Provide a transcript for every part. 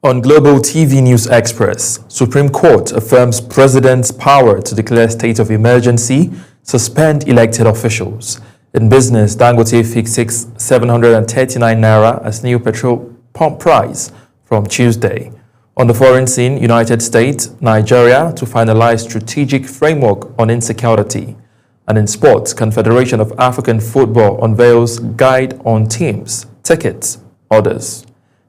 On Global TV News Express, Supreme Court affirms President's power to declare state of emergency, suspend elected officials. In business, Dangote fixes 739 naira as new petrol pump price from Tuesday. On the foreign scene, United States, Nigeria to finalize strategic framework on insecurity. And in sports, Confederation of African Football unveils guide on teams, tickets, orders.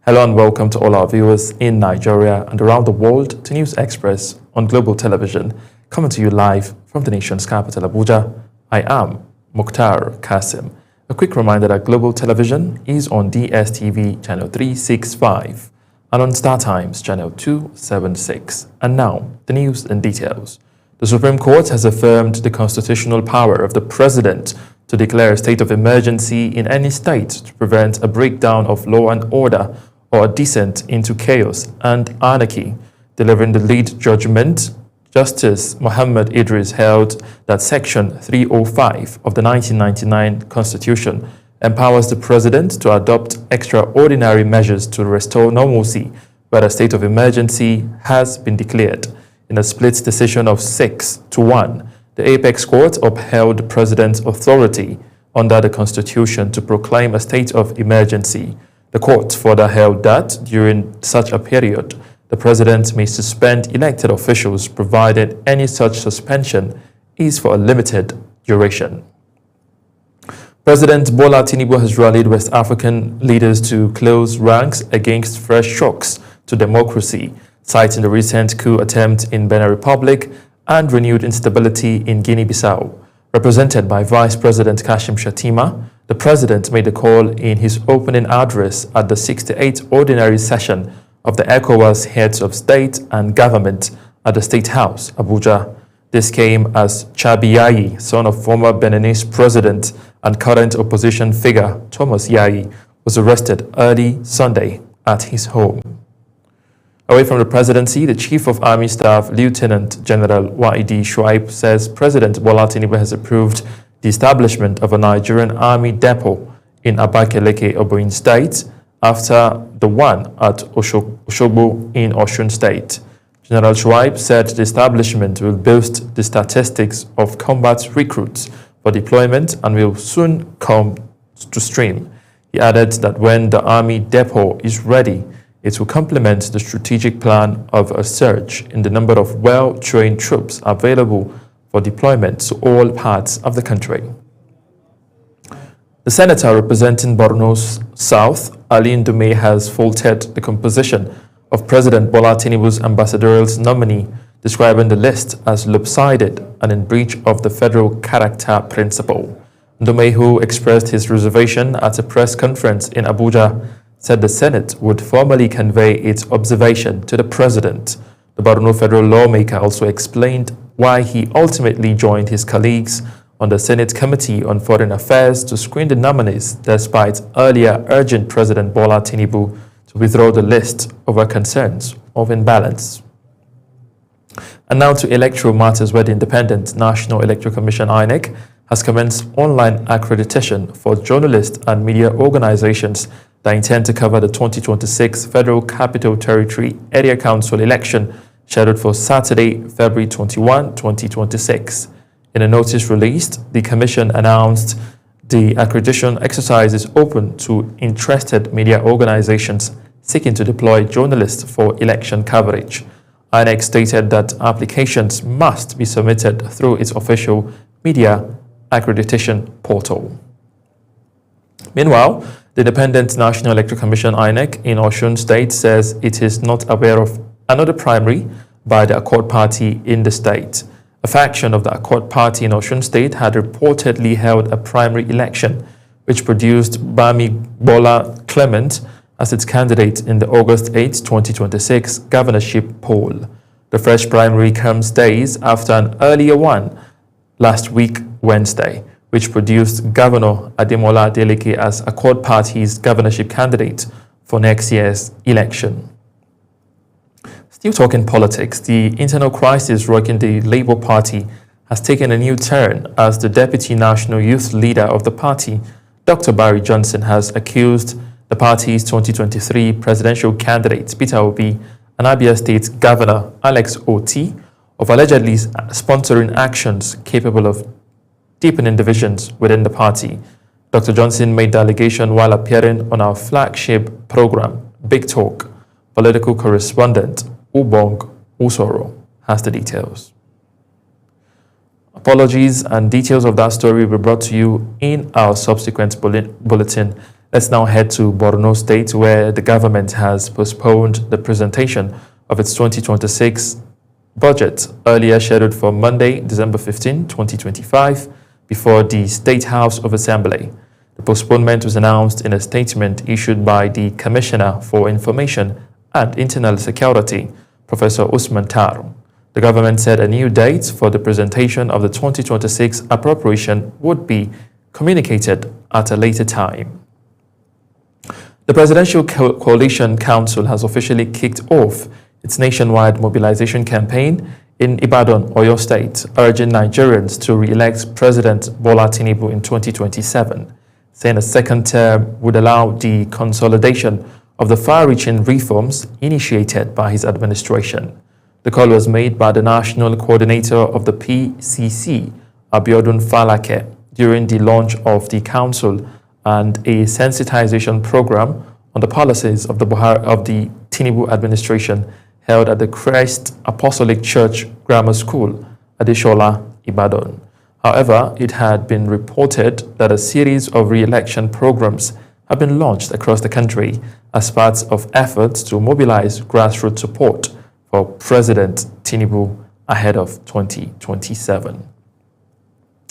Hello and welcome to all our viewers in Nigeria and around the world to News Express on Global Television, coming to you live from the nation's capital, Abuja. I am Mukhtar Kasim. A quick reminder that Global Television is on DSTV channel 365 and on StarTimes channel 276. And now, the news in details. The Supreme Court has affirmed the constitutional power of the President to declare a state of emergency in any state to prevent a breakdown of law and order or a descent into chaos and anarchy. Delivering the lead judgment, Justice Muhammad Idris held that Section 305 of the 1999 Constitution empowers the President to adopt extraordinary measures to restore normalcy where a state of emergency has been declared. In a split decision of 6-1, the Apex Court upheld the President's authority under the Constitution to proclaim a state of emergency. The court further held that during such a period, the President may suspend elected officials provided any such suspension is for a limited duration. President Bola Tinubu has rallied West African leaders to close ranks against fresh shocks to democracy, citing the recent coup attempt in Benin Republic and renewed instability in Guinea-Bissau. Represented by Vice President Kashim Shettima, the President made the call in his opening address at the 68th Ordinary Session of the ECOWAS Heads of State and Government at the State House, Abuja. This came as Chabi Yayi, son of former Beninese President and current opposition figure Thomas Yayi, was arrested early Sunday at his home. Away from the presidency, the Chief of Army Staff, Lieutenant General Waidi Shuaib, says President Bola Tinubu has approved the establishment of a Nigerian Army depot in Abakaliki, Ogun State, after the one at Oshogbo in Osun State. General Shuaib said the establishment will boost the statistics of combat recruits for deployment and will soon come to stream. He added that when the Army depot is ready, it will complement the strategic plan of a surge in the number of well-trained troops available for deployment to all parts of the country. The senator representing Borno's South, Ali Ndume, has faulted the composition of President Bola Tinubu's ambassadorial nominee, describing the list as lopsided and in breach of the federal character principle. Ndume, who expressed his reservation at a press conference in Abuja, said the Senate would formally convey its observation to the President. The Borno federal lawmaker also explained why he ultimately joined his colleagues on the Senate Committee on Foreign Affairs to screen the nominees, despite earlier urging President Bola Tinubu to withdraw the list over concerns of imbalance. And now to electoral matters, where the Independent National Electoral Commission (INEC) has commenced online accreditation for journalists and media organizations that intend to cover the 2026 Federal Capital Territory Area Council election scheduled for Saturday, February 21, 2026. In a notice released, the Commission announced the accreditation exercise is open to interested media organizations seeking to deploy journalists for election coverage. INEC stated that applications must be submitted through its official media accreditation portal. Meanwhile, the Independent National Electoral Commission (INEC) in Osun State says it is not aware of another primary by the Accord Party in the state. A faction of the Accord Party in Osun State had reportedly held a primary election, which produced Bami Bola Clement as its candidate in the August 8, 2026 governorship poll. The fresh primary comes days after an earlier one last week, Wednesday, which produced Governor Ademola Adeleke as Accord Party's governorship candidate for next year's election. Still talking politics, the internal crisis rocking the Labour Party has taken a new turn as the Deputy National Youth Leader of the party, Dr. Barry Johnson, has accused The party's 2023 presidential candidate, Peter Obi, and Abia State Governor Alex Oti, of allegedly sponsoring actions capable of deepening divisions within the party. Dr. Johnson made the allegation while appearing on our flagship program, Big Talk. Political correspondent Ubong Usoro has the details. Apologies, and details of that story will be brought to you in our subsequent bulletin. Let's now head to Borno State, where the government has postponed the presentation of its 2026 budget, earlier scheduled for Monday, December 15, 2025, before the State House of Assembly. The postponement was announced in a statement issued by the Commissioner for Information and Internal Security, Professor Usman Taru. The government said a new date for the presentation of the 2026 appropriation would be communicated at a later time. The Presidential Coalition Council has officially kicked off its nationwide mobilization campaign in Ibadan, Oyo State, urging Nigerians to re-elect President Bola Tinubu in 2027, saying a second term would allow the consolidation of the far-reaching reforms initiated by his administration. The call was made by the National Coordinator of the PCC, Abiodun Falake, during the launch of the Council and a sensitization program on the policies of the Tinubu administration held at the Christ Apostolic Church Grammar School, Adeshola, Ibadan. However, it had been reported that a series of re-election programs have been launched across the country as part of efforts to mobilize grassroots support for President Tinubu ahead of 2027.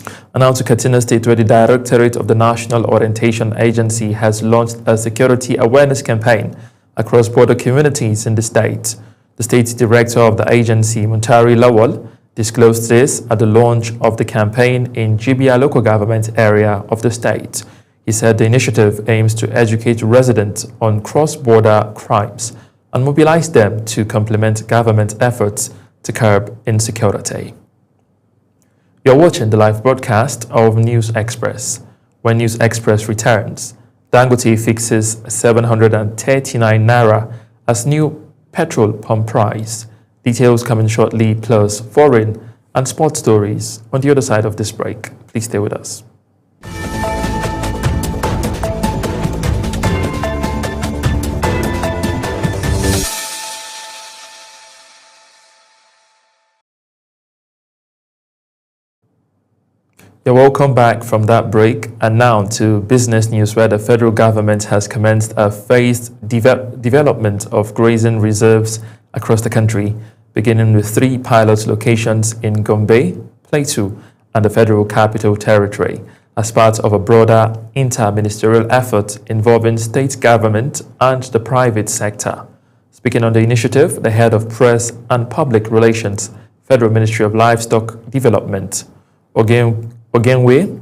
And now to Katsina State, where the Directorate of the National Orientation Agency has launched a security awareness campaign across border communities in the state. The state director of the agency, Muntari Lawal, disclosed this at the launch of the campaign in Jibia local government area of the state. He said the initiative aims to educate residents on cross-border crimes and mobilize them to complement government efforts to curb insecurity. You're watching the live broadcast of News Express. When News Express returns, Dangote fixes 739 Naira as new petrol pump price. Details coming shortly, plus foreign and sports stories on the other side of this break. Please stay with us. You're welcome back from that break, and now to business news, where the federal government has commenced a phased development of grazing reserves across the country, beginning with 3 pilot locations in Gombe, Plateau, and the Federal Capital Territory, as part of a broader inter-ministerial effort involving state government and the private sector. Speaking on the initiative, the head of Press and Public Relations, Federal Ministry of Livestock Development, Ogenwe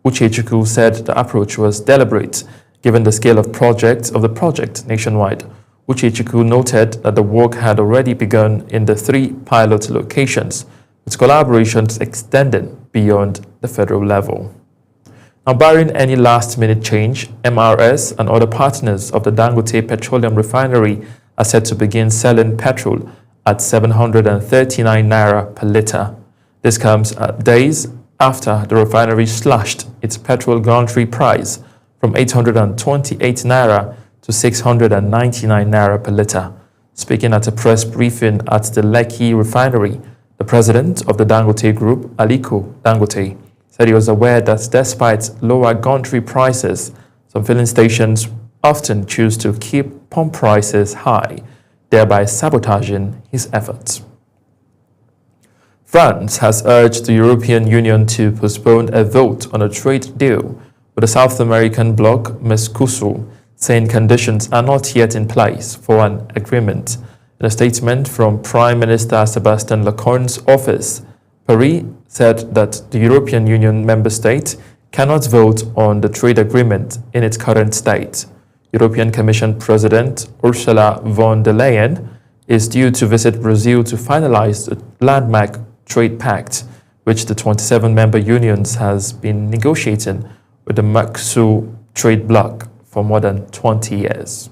Uchechukwu, said the approach was deliberate given the scale of the project nationwide. Uchechukwu noted that the work had already begun in the 3 pilot locations, with collaborations extending beyond the federal level. Now, barring any last-minute change, MRS and other partners of the Dangote Petroleum Refinery are set to begin selling petrol at 739 Naira per litre. This comes days after the refinery slashed its petrol gantry price from 828 Naira to 699 Naira per litre. Speaking at a press briefing at the Lekki refinery, the president of the Dangote Group, Aliko Dangote, said he was aware that despite lower gantry prices, some filling stations often choose to keep pump prices high, thereby sabotaging his efforts. France has urged the European Union to postpone a vote on a trade deal with the South American bloc Mercosur, saying conditions are not yet in place for an agreement. In a statement from Prime Minister Sebastian Lecornu's office, Paris said that the European Union member state cannot vote on the trade agreement in its current state. European Commission President Ursula von der Leyen is due to visit Brazil to finalize the landmark trade pact, which the 27 member unions has been negotiating with the Mercosur trade bloc for more than 20 years.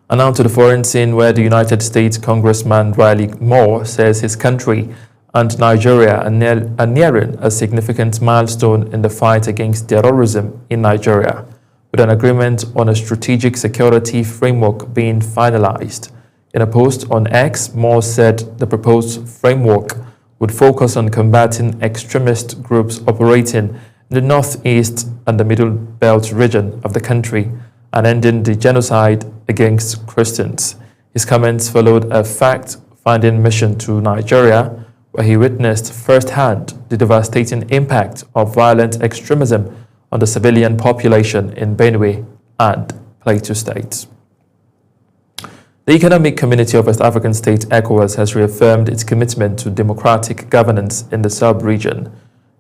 And now to the foreign scene, where the United States Congressman Riley Moore says his country and Nigeria are nearing a significant milestone in the fight against terrorism in Nigeria, with an agreement on a strategic security framework being finalized. In a post on X, Moore said the proposed framework would focus on combating extremist groups operating in the northeast and the Middle Belt region of the country and ending the genocide against Christians. His comments followed a fact-finding mission to Nigeria, where he witnessed firsthand the devastating impact of violent extremism on the civilian population in Benue and Plateau states. The Economic Community of West African States, ECOWAS, has reaffirmed its commitment to democratic governance in the sub-region.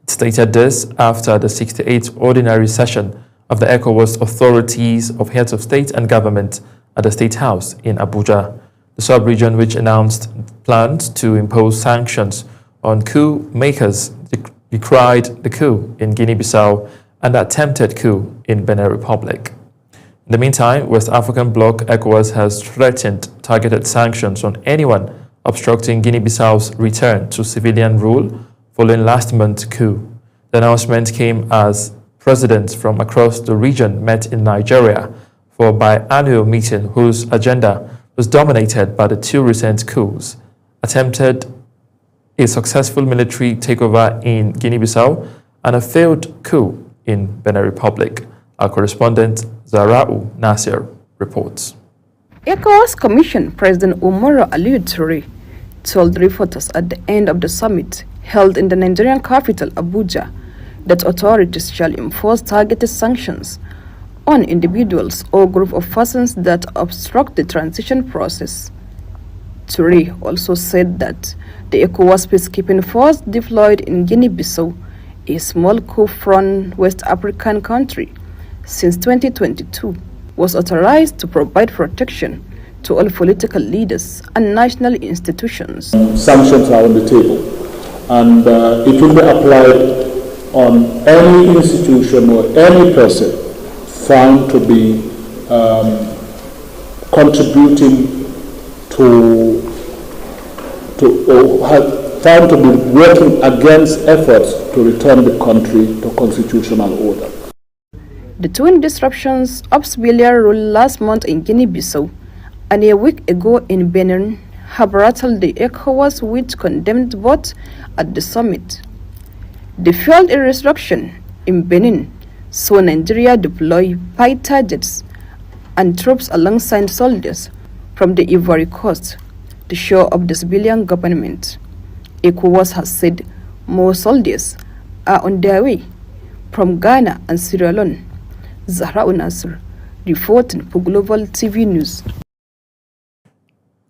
It stated this after the 68th ordinary session of the ECOWAS authorities of heads of state and government at the State House in Abuja. The sub-region, which announced plans to impose sanctions on coup makers, decried the coup in Guinea-Bissau and the attempted coup in Benin Republic. In the meantime, West African bloc ECOWAS has threatened targeted sanctions on anyone obstructing Guinea-Bissau's return to civilian rule following last month's coup. The announcement came as presidents from across the region met in Nigeria for a biannual meeting whose agenda was dominated by the two recent coups, attempted a successful military takeover in Guinea-Bissau and a failed coup in Benin Republic. Our correspondent Zarau Nasir reports. ECOWAS Commission President Umaru Aliyu Toure told reporters at the end of the summit held in the Nigerian capital Abuja that authorities shall enforce targeted sanctions on individuals or group of persons that obstruct the transition process. Toure also said that the ECOWAS peacekeeping force deployed in Guinea-Bissau, a small coup-prone West African country, since 2022, was authorized to provide protection to all political leaders and national institutions. Sanctions are on the table, and it will be applied on any institution or any person found to be contributing found to be working against efforts to return the country to constitutional order. The twin disruptions of civilian rule last month in Guinea-Bissau and a week ago in Benin have rattled the ECOWAS, which condemned both at the summit. The failed insurrection in Benin saw Nigeria deploy fighter jets and troops alongside soldiers from the Ivory Coast to shore up the civilian government. ECOWAS has said more soldiers are on their way from Ghana and Sierra Leone. Zahra Nasir, reporting for Global TV News.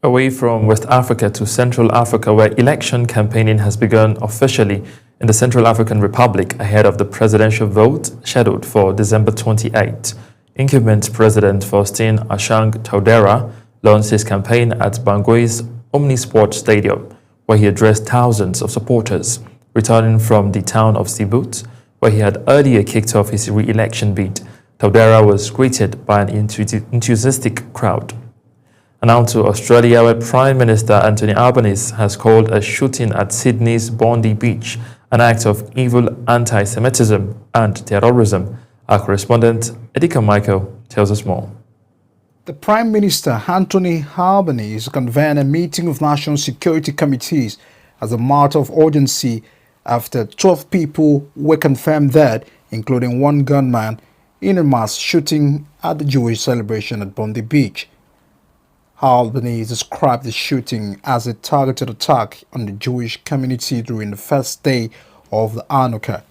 Away from West Africa to Central Africa, where election campaigning has begun officially in the Central African Republic ahead of the presidential vote scheduled for December 28. Incumbent President Faustin Archange Touadera launched his campaign at Bangui's Omnisport Stadium, where he addressed thousands of supporters returning from the town of Sibut, where he had earlier kicked off his re-election bid. Touadera was greeted by an enthusiastic crowd. And now to Australia, where Prime Minister Anthony Albanese has called a shooting at Sydney's Bondi Beach an act of evil anti-Semitism and terrorism. Our correspondent, Edika Michael, tells us more. The Prime Minister Anthony Albanese convened a meeting of national security committees as a matter of urgency after 12 people were confirmed dead, including one gunman, in a mass shooting at the Jewish celebration at Bondi Beach. Albanese described the shooting as a targeted attack on the Jewish community during the first day of the Hanukkah.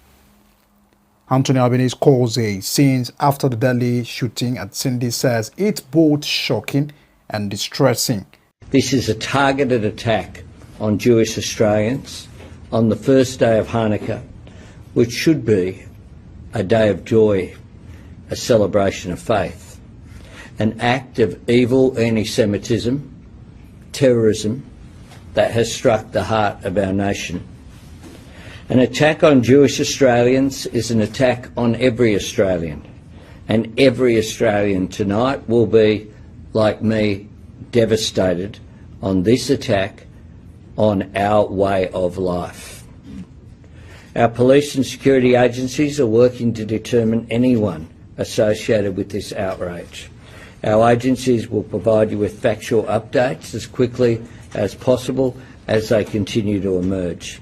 Anthony Albanese calls the scenes after the deadly shooting at Cindy says it's both shocking and distressing. This is a targeted attack on Jewish Australians on the first day of Hanukkah, which should be a day of joy, a celebration of faith. An act of evil anti-Semitism, terrorism that has struck the heart of our nation. An attack on Jewish Australians is an attack on every Australian, And every Australian tonight will be, like me, devastated on this attack on our way of life. Our police and security agencies are working to determine anyone associated with this outrage. Our agencies will provide you with factual updates as quickly as possible as they continue to emerge.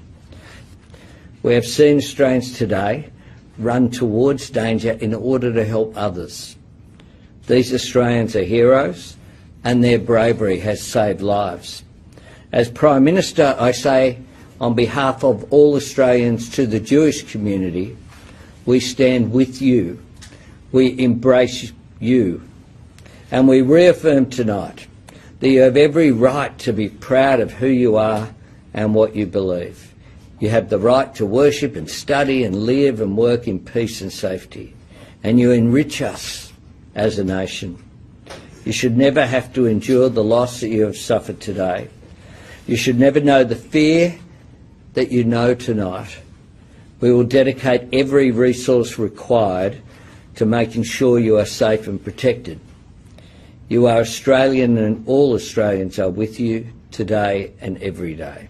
We have seen Australians today run towards danger in order to help others. These Australians are heroes, and their bravery has saved lives. As Prime Minister, I say on behalf of all Australians to the Jewish community, we stand with you, we embrace you, and we reaffirm tonight that you have every right to be proud of who you are and what you believe. You have the right to worship and study and live and work in peace and safety, and you enrich us as a nation. You should never have to endure the loss that you have suffered today. You should never know the fear that you know tonight. We will dedicate every resource required to making sure you are safe and protected. You are Australian, and all Australians are with you today and every day.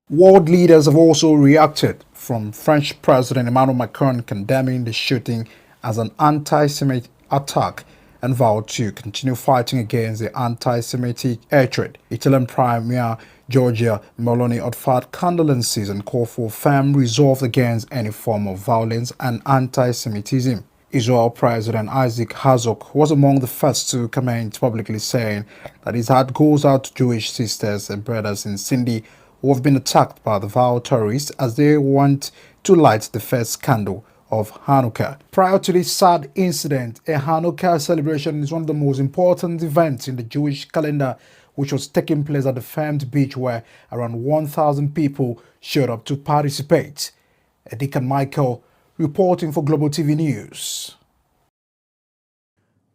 World leaders have also reacted, from French President Emmanuel Macron condemning the shooting as an anti-Semitic attack and vowed to continue fighting against the anti-Semitic hatred. Italian Premier Giorgia Meloni offered condolences and called for firm resolve against any form of violence and anti-Semitism. Israel President Isaac Herzog was among the first to comment publicly, saying that his heart goes out to Jewish sisters and brothers in Sindhi who have been attacked by the vile terrorists as they want to light the first candle of Hanukkah. Prior to this sad incident, a Hanukkah celebration is one of the most important events in the Jewish calendar, which was taking place at the famed beach where around 1,000 people showed up to participate. Deacon Michael reporting for Global TV News.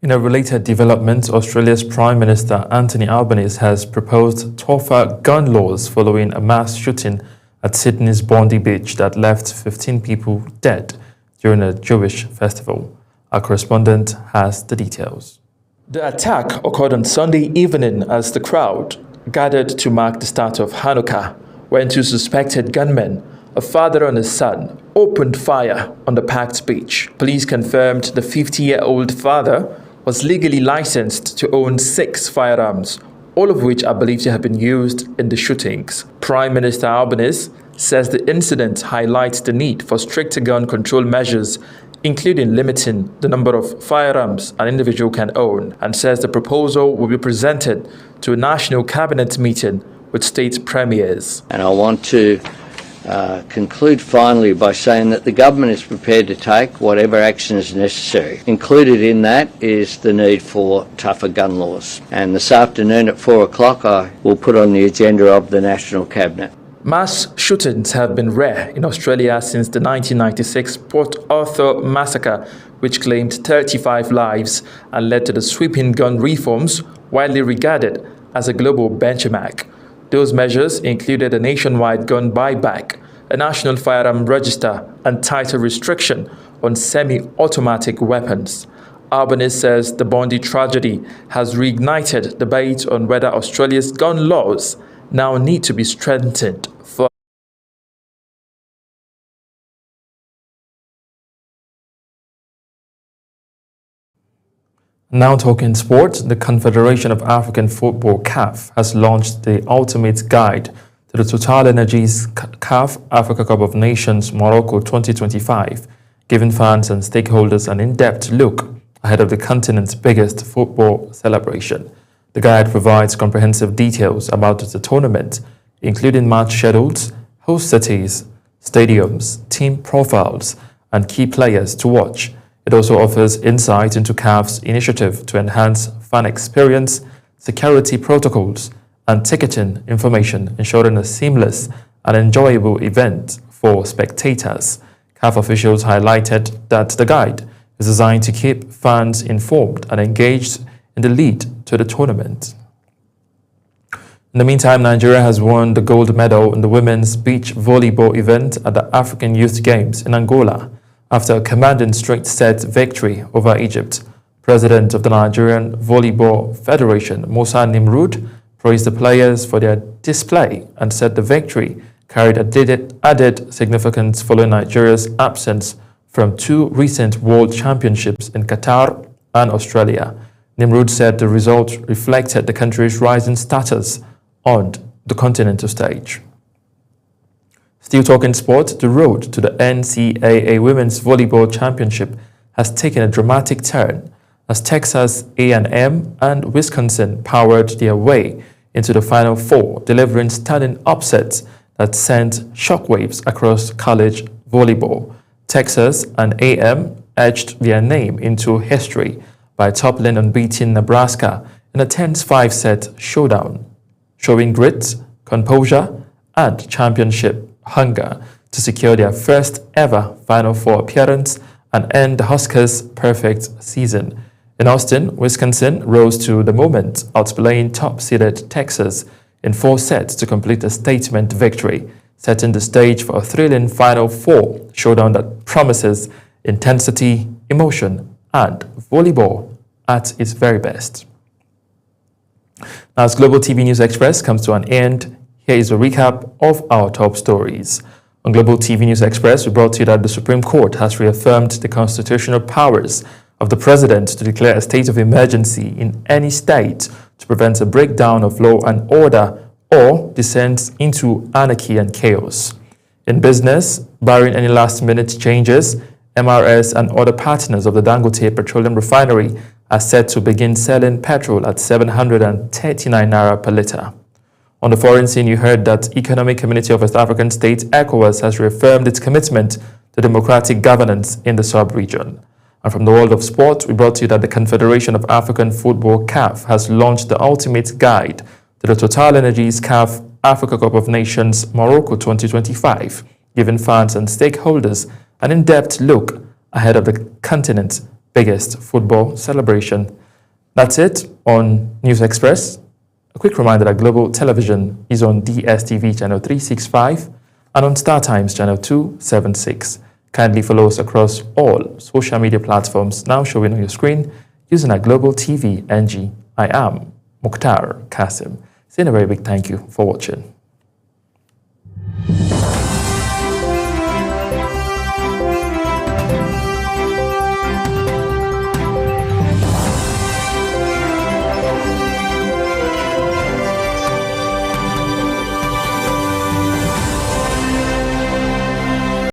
In a related development, Australia's Prime Minister Anthony Albanese has proposed tougher gun laws following a mass shooting at Sydney's Bondi Beach that left 15 people dead during a Jewish festival. Our correspondent has the details. The attack occurred on Sunday evening as the crowd gathered to mark the start of Hanukkah, when two suspected gunmen, a father and a son, opened fire on the packed beach. Police confirmed the 50-year-old father was legally licensed to own 6 firearms, all of which are believed to have been used in the shootings. Prime Minister Albanese says the incident highlights the need for stricter gun control measures, including limiting the number of firearms an individual can own, and says the proposal will be presented to a national cabinet meeting with state premiers. And I want to conclude finally by saying that the government is prepared to take whatever action is necessary. Included in that is the need for tougher gun laws. And this afternoon at 4 o'clock I will put on the agenda of the National Cabinet. Mass shootings have been rare in Australia since the 1996 Port Arthur massacre, which claimed 35 lives and led to the sweeping gun reforms widely regarded as a global benchmark. Those measures included a nationwide gun buyback, a national firearm register, and tighter restriction on semi-automatic weapons. Albanese says the Bondi tragedy has reignited debate on whether Australia's gun laws now need to be strengthened. Now talking sports, the Confederation of African Football (CAF) has launched the ultimate guide to the TotalEnergies CAF Africa Cup of Nations Morocco 2025, giving fans and stakeholders an in-depth look ahead of the continent's biggest football celebration. The guide provides comprehensive details about the tournament, including match schedules, host cities, stadiums, team profiles, and key players to watch. It also offers insight into CAF's initiative to enhance fan experience, security protocols, and ticketing information, ensuring a seamless and enjoyable event for spectators. CAF officials highlighted that the guide is designed to keep fans informed and engaged in the lead to the tournament. In the meantime, Nigeria has won the gold medal in the women's beach volleyball event at the African Youth Games in Angola. after a commanding straight-set victory over Egypt. President of the Nigerian Volleyball Federation, Musa Nimrud, praised the players for their display and said the victory carried added significance following Nigeria's absence from two recent World Championships in Qatar and Australia. Nimrud said the result reflected the country's rising status on the continental stage. Still talking sport, the road to the NCAA Women's Volleyball Championship has taken a dramatic turn as Texas A&M and Wisconsin powered their way into the Final Four, delivering stunning upsets that sent shockwaves across college volleyball. Texas and A&M etched their name into history by toppling unbeaten Nebraska in a tense 5-set showdown, showing grit, composure, and championship hunger to secure their first ever Final Four appearance and end the Huskers' perfect season. In Austin, Wisconsin rose to the moment, outplaying top-seeded Texas in 4 sets to complete a statement victory, setting the stage for a thrilling Final Four showdown that promises intensity, emotion, and volleyball at its very best. Now, as Global TV News Express comes to an end, here is a recap of our top stories. On Global TV News Express, we brought to you that the Supreme Court has reaffirmed the constitutional powers of the President to declare a state of emergency in any state to prevent a breakdown of law and order or descent into anarchy and chaos. In business, barring any last-minute changes, MRS and other partners of the Dangote Petroleum Refinery are set to begin selling petrol at 739 naira per litre. On the foreign scene, you heard that Economic Community of West African States, ECOWAS, has reaffirmed its commitment to democratic governance in the sub-region. And from the world of sport, we brought to you that the Confederation of African Football, CAF, has launched the ultimate guide to the TotalEnergies CAF Africa Cup of Nations Morocco 2025, giving fans and stakeholders an in-depth look ahead of the continent's biggest football celebration. That's it on News Express. A quick reminder that Global Television is on DSTV channel 365 and on StarTimes channel 276. Kindly follow us across all social media platforms now showing on your screen using our Global TV NG. I am Mukhtar Kasim. Saying a very big thank you for watching.